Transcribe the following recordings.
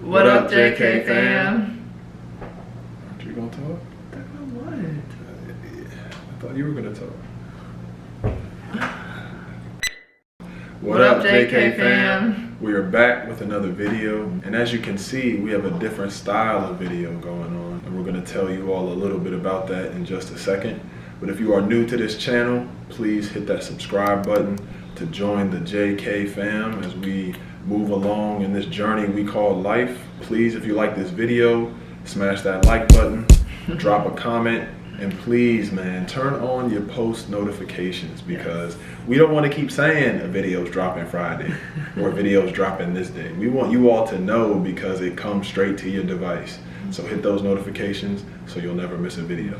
What up, JK fam? Aren't you gonna talk? Talk about what? I thought you were gonna talk. What up, JK fam? We are back with another video, and as you can see, we have a different style of video going on, and we're gonna tell you all a little bit about that in just a second. But if you are new to this channel, please hit that subscribe button to join the JK fam as we move along in this journey we call life. Please, if you like this video, smash that like button, drop a comment, and please, man, turn on your post notifications, because we don't want to keep saying a video's dropping Friday or video's dropping this day. We want you all to know because it comes straight to your device. So hit those notifications so you'll never miss a video.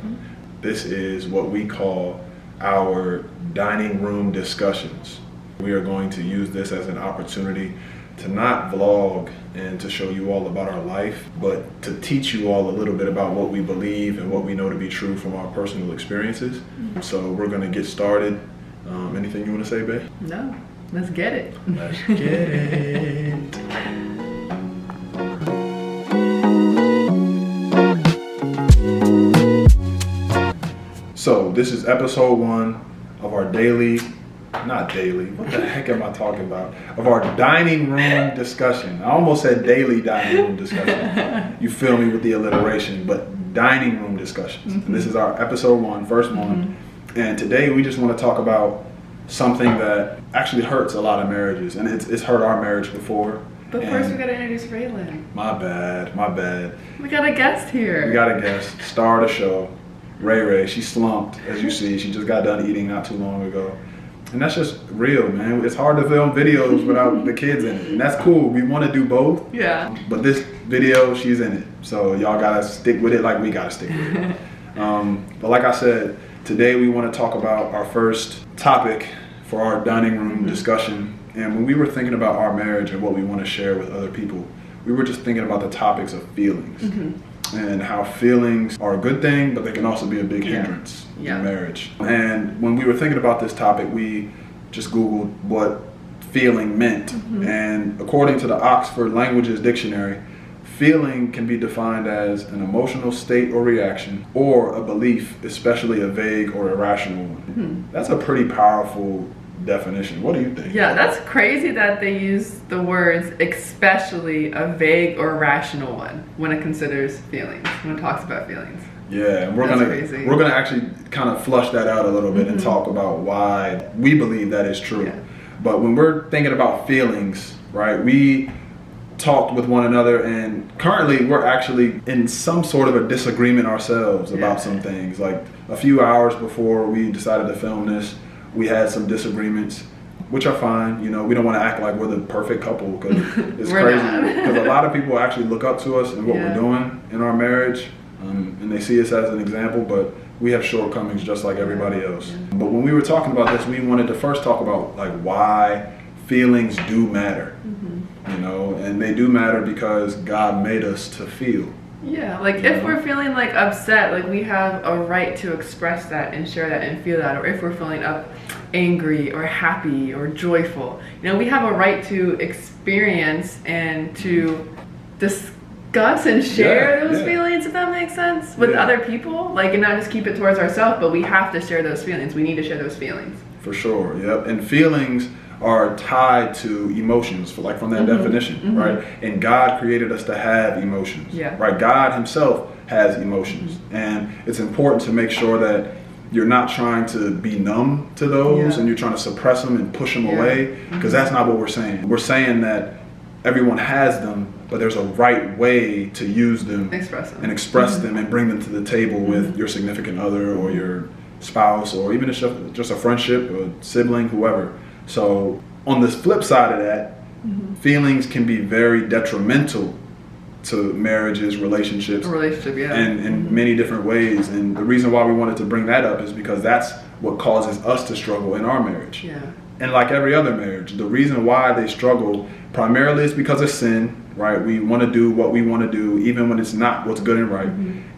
This is what we call our dining room discussions. We are going to use this as an opportunity to not vlog and to show you all about our life, but to teach you all a little bit about what we believe and what we know to be true from our personal experiences. So we're gonna get started. Anything you wanna say, babe? No, let's get it. Let's get it. So this is episode 1 of our not daily, what the heck am I talking about? Of our dining room discussion. I almost said daily dining room discussion. You feel me with the alliteration, but dining room discussions. And this is our episode 1, first one. And today we just want to talk about something that actually hurts a lot of marriages, and it's hurt our marriage before. But first we gotta introduce Raylan. My bad. We got a guest here. We got a guest, star of the show, Ray. She slumped, as you see. She just got done eating not too long ago. And that's just real, man. It's hard to film videos without the kids in it. And that's cool. We want to do both. Yeah. But this video, she's in it. So y'all got to stick with it like we got to stick with it. But like I said, today we want to talk about our first topic for our dining room discussion. And when we were thinking about our marriage and what we want to share with other people, we were just thinking about the topics of feelings. And how feelings are a good thing, but they can also be a big hindrance in marriage. And when we were thinking about this topic, we just Googled what feeling meant. And according to the Oxford Languages Dictionary, feeling can be defined as an emotional state or reaction, or a belief, especially a vague or irrational one. That's a pretty powerful definition. What do you think? Yeah, that's crazy that they use the words especially a vague or irrational one when it considers feelings, when it talks about feelings. Yeah, and we're gonna actually kind of flush that out a little bit and talk about why we believe that is true. But when we're thinking about feelings, right, we talked with one another, and currently we're actually in some sort of a disagreement ourselves about some things. Like a few hours before we decided to film this, we had some disagreements, which are fine. You know, we don't want to act like we're the perfect couple, because it's crazy. Because a lot of people actually look up to us and what we're doing in our marriage, and they see us as an example, but we have shortcomings just like everybody else. But when we were talking about this, we wanted to first talk about like why feelings do matter, you know, and they do matter because God made us to feel. Yeah, like if we're feeling like upset, like we have a right to express that and share that and feel that. Or if we're feeling angry or happy or joyful, you know, we have a right to experience and to discuss and share those feelings, if that makes sense, with other people. Like, and not just keep it towards ourselves, but we have to share those feelings. We need to share those feelings. For sure, and feelings are tied to emotions, from that definition, right? And God created us to have emotions, right? God himself has emotions, and it's important to make sure that you're not trying to be numb to those and you're trying to suppress them and push them away, because that's not what we're saying. We're saying that everyone has them, but there's a right way to use them, and express them and bring them to the table with your significant other or your spouse, or even just a friendship, or sibling, whoever. So on the flip side of that, feelings can be very detrimental to marriages, relationships, and in many different ways. And the reason why we wanted to bring that up is because that's what causes us to struggle in our marriage. And like every other marriage, the reason why they struggle primarily is because of sin, right? We want to do what we want to do, even when it's not what's good and right.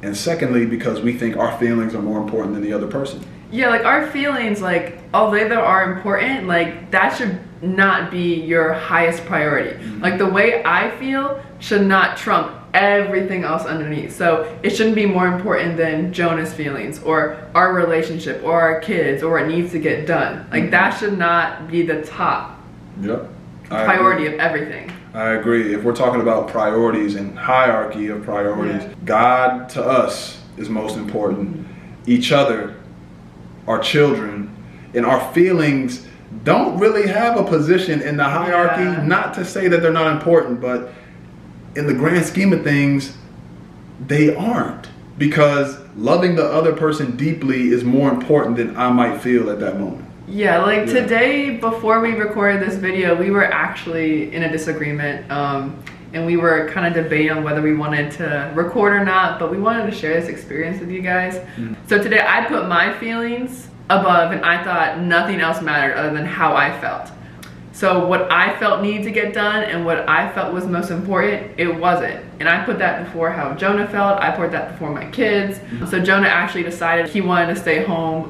And secondly, because we think our feelings are more important than the other person. Yeah, like our feelings, like although they are important, like that should not be your highest priority. Like the way I feel should not trump everything else underneath. So it shouldn't be more important than Jonah's feelings or our relationship or our kids or what needs to get done. Like that should not be the top Yep. priority of everything. I agree. If we're talking about priorities and hierarchy of priorities, God to us is most important. Each other, our children, and our feelings don't really have a position in the hierarchy. Yeah. Not to say that they're not important, but in the grand scheme of things, they aren't. Because loving the other person deeply is more important than I might feel at that moment. Yeah, like today, before we recorded this video, we were actually in a disagreement, and we were kind of debating on whether we wanted to record or not, but we wanted to share this experience with you guys. So today I put my feelings above, and I thought nothing else mattered other than how I felt. So what I felt needed to get done and what I felt was most important, it wasn't. And I put that before how Jonah felt. I put that before my kids. So Jonah actually decided he wanted to stay home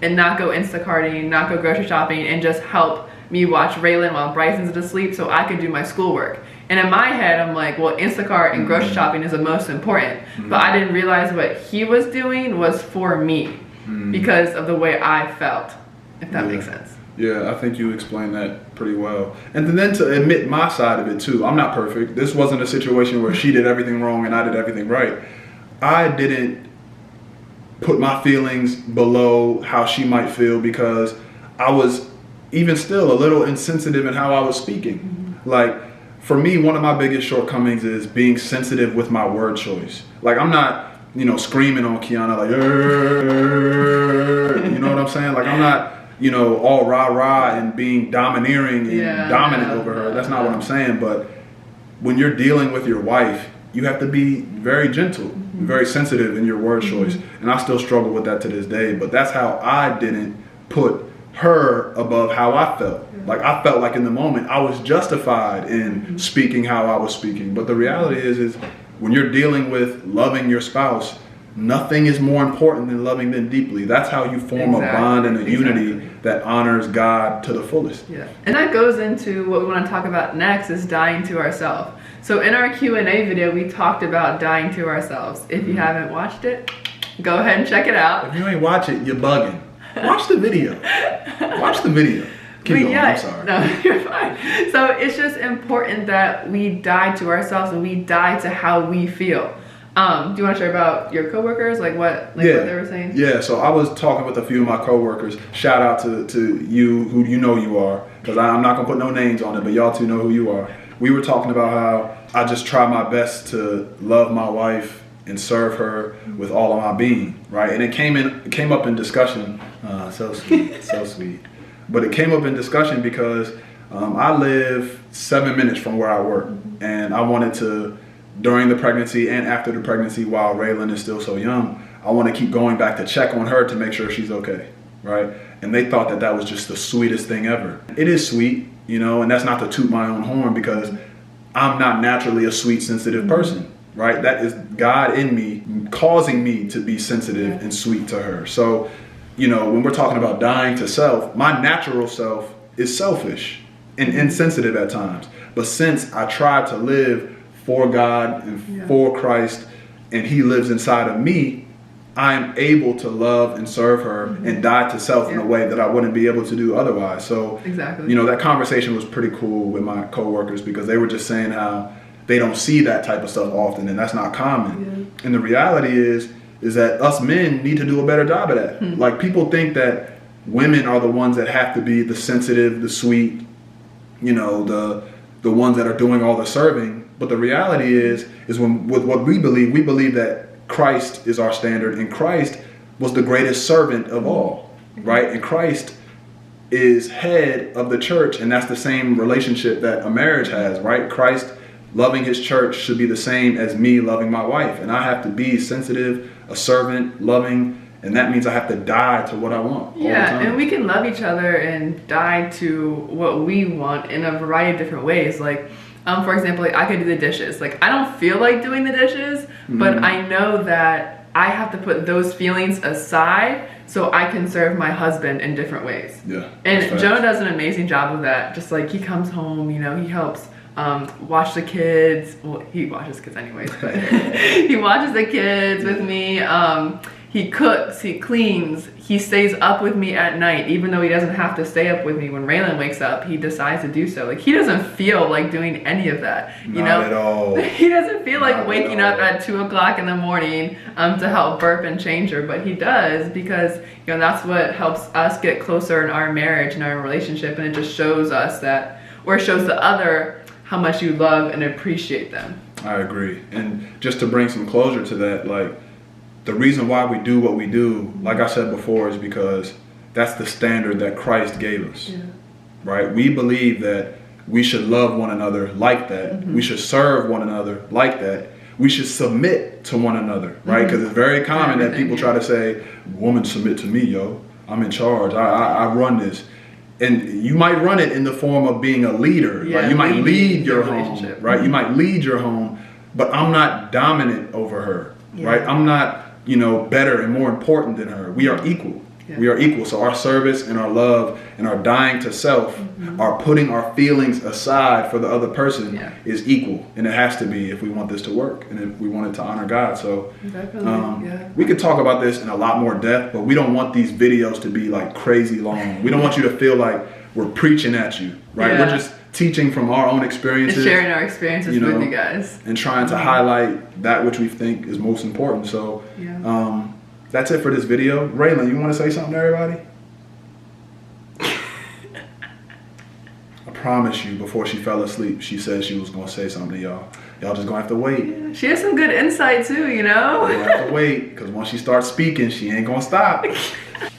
and not go Instacarting, not go grocery shopping, and just help me watch Raylan while Bryson's asleep so I could do my schoolwork. And in my head, I'm like, well, Instacart and grocery shopping is the most important. But I didn't realize what he was doing was for me because of the way I felt, if that makes sense. Yeah, I think you explained that pretty well. And then to admit my side of it too. I'm not perfect. This wasn't a situation where she did everything wrong and I did everything right. I didn't put my feelings below how she might feel because I was even still a little insensitive in how I was speaking. Like, for me, one of my biggest shortcomings is being sensitive with my word choice. Like, I'm not, screaming on Kiana like, you know what I'm saying? Like, I'm not, all rah-rah and being domineering and dominant over her. That's not what I'm saying. But when you're dealing with your wife, you have to be very gentle, very sensitive in your word choice. And I still struggle with that to this day. But that's how I didn't put her above how I felt. Like, I felt like in the moment I was justified in speaking how I was speaking. But the reality is when you're dealing with loving your spouse, nothing is more important than loving them deeply. That's how you form a bond and a unity that honors God to the fullest. Yeah. And that goes into what we want to talk about next, is dying to ourselves. So in our Q&A video, we talked about dying to ourselves. If you haven't watched it, go ahead and check it out. If you ain't watch it, you're bugging. Watch the video. Watch the video. Keep going. I'm sorry. No, you're fine. So it's just important that we die to ourselves and we die to how we feel. Do you want to share about your coworkers, what they were saying? Yeah, so I was talking with a few of my coworkers. Shout out to you, who you know you are, because I'm not going to put no names on it, but y'all two know who you are. We were talking about how I just try my best to love my wife and serve her with all of my being, right? And it came up in discussion. So sweet, so sweet. But it came up in discussion because I live 7 minutes from where I work, and I wanted to, during the pregnancy and after the pregnancy, while Raylan is still so young, I want to keep going back to check on her to make sure she's okay, right? And they thought that was just the sweetest thing ever. It is sweet, and that's not to toot my own horn because I'm not naturally a sweet, sensitive person, right? That is God in me causing me to be sensitive and sweet to her. So, when we're talking about dying to self, my natural self is selfish and insensitive at times. But since I try to live for God and for Christ, and He lives inside of me, I am able to love and serve her and die to self in a way that I wouldn't be able to do otherwise. So, that conversation was pretty cool with my coworkers because they were just saying how they don't see that type of stuff often, and that's not common. And the reality is that us men need to do a better job of that. Like, people think that women are the ones that have to be the sensitive, the sweet, the ones that are doing all the serving. But the reality is when with what we believe that Christ is our standard, and Christ was the greatest servant of all, right? And Christ is head of the church, and that's the same relationship that a marriage has, right? Christ loving his church should be the same as me loving my wife, and I have to be sensitive, a servant, loving, and that means I have to die to what I want. Yeah, and we can love each other and die to what we want in a variety of different ways. Like, for example, I could do the dishes. Like, I don't feel like doing the dishes, but I know that I have to put those feelings aside so I can serve my husband in different ways. Yeah. And Jonah does an amazing job of that. Just like he comes home, you know, he helps watch the kids. Well, he watches kids anyways, but he watches the kids with me. He cooks, he cleans, he stays up with me at night, even though he doesn't have to stay up with me. When Raylan wakes up, he decides to do so. Like, he doesn't feel like doing any of that, you know? Not at all. He doesn't feel like Not waking up at 2 o'clock in the morning to help burp and change her, but he does, because, you know, that's what helps us get closer in our marriage and our relationship, and it just shows us that, or it shows the other how much you love and appreciate them. I agree. And just to bring some closure to that, like, the reason why we do what we do, like I said before, is because that's the standard that Christ gave us. Yeah. Right? We believe that we should love one another like that. Mm-hmm. We should serve one another like that. We should submit to one another, right? Because it's very common that people try to say, "Woman, submit to me, yo. I'm in charge. I run this." And you might run it in the form of being a leader. Yeah, like you might lead your home, relationship. right? Mm-hmm. You might lead your home, but I'm not dominant over her, right? I'm not, you know, better and more important than her. We are equal. Yeah. We are equal. So our service and our love and our dying to self, our putting our feelings aside for the other person is equal. And it has to be if we want this to work and if we want it to honor God. So we could talk about this in a lot more depth, but we don't want these videos to be like crazy long. We don't want you to feel like we're preaching at you, right? We're just teaching from our own experiences. And sharing our experiences with you guys. And trying to highlight that which we think is most important. So that's it for this video. Raylan, you want to say something to everybody? I promise you, before she fell asleep, she said she was going to say something to y'all. Y'all just going to have to wait. Yeah, she has some good insight too, you know? You're going to have to wait, because once she starts speaking, she ain't going to stop.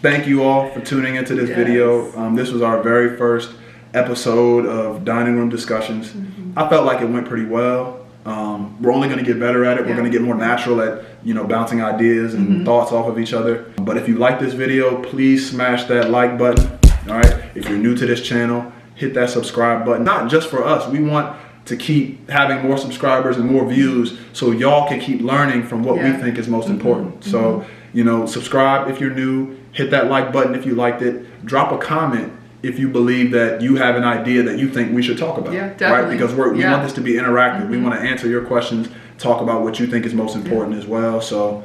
Thank you all for tuning into this video. This was our very first episode of Dining Room Discussions. I felt like it went pretty well. We're only going to get better at it. We're going to get more natural at, you know, bouncing ideas and thoughts off of each other. But if you like this video, please smash that like button. All right. If you're new to this channel, hit that subscribe button. Not just for us. We want to keep having more subscribers and more views so y'all can keep learning from what we think is most important. So, you know, subscribe if you're new. Hit that like button if you liked it. Drop a comment if you believe that you have an idea that you think we should talk about. Yeah, definitely. Right? Because we want this to be interactive. We want to answer your questions, talk about what you think is most important as well. So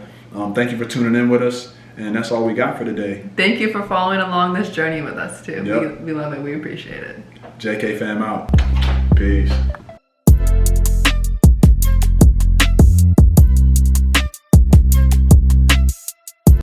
thank you for tuning in with us. And that's all we got for today. Thank you for following along this journey with us too. Yep. We love it. We appreciate it. JK fam out. Peace.